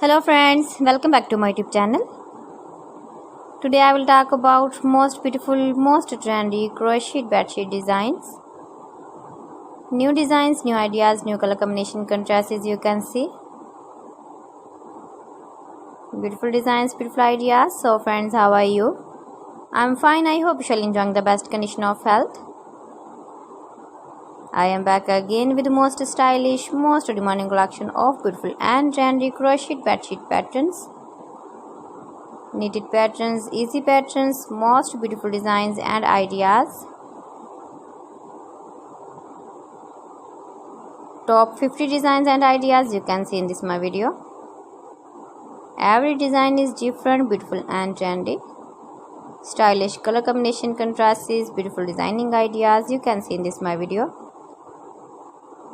Hello friends, welcome back to my YouTube channel. Today I will talk about most beautiful, most trendy crochet bedsheet designs. New designs, new ideas, new color combination contrasts, as you can see. Beautiful designs, beautiful ideas. So friends, how are you? I'm fine. I hope you shall enjoy the best condition of health. I am back again with the most stylish, most demanding collection of beautiful and trendy crochet bedsheet patterns. Knitted patterns, easy patterns, most beautiful designs and ideas. Top 50 designs and ideas you can see in this my video. Every design is different, beautiful and trendy. Stylish color combination contrasts, beautiful designing ideas you can see in this my video.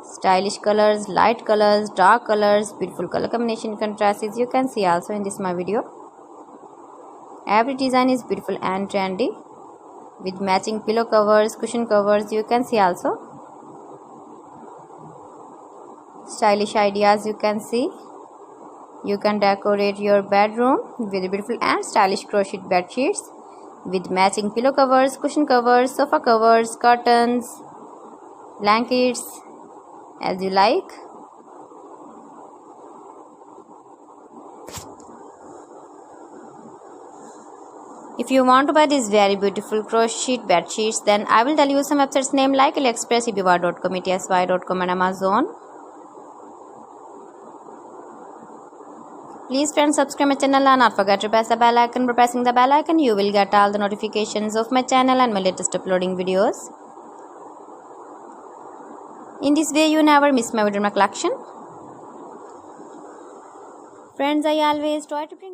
Stylish colors, light colors, dark colors, beautiful color combination contrasts you can see also in this my video. Every design is beautiful and trendy with matching pillow covers, cushion covers you can see also. Stylish ideas you can see. You can decorate your bedroom with beautiful and stylish crochet bed sheets with matching pillow covers, cushion covers, sofa covers, curtains, blankets, as you like. If you want to buy these very beautiful crochet bed sheets, then I will tell you some websites name like AliExpress, eBay.com, ETSY.com and Amazon. Please friends, subscribe my channel and not forget to press the bell icon. By pressing the bell icon, you will get all the notifications of my channel and my latest uploading videos. In this way, you never miss my video in my collection. Friends, I always try to bring you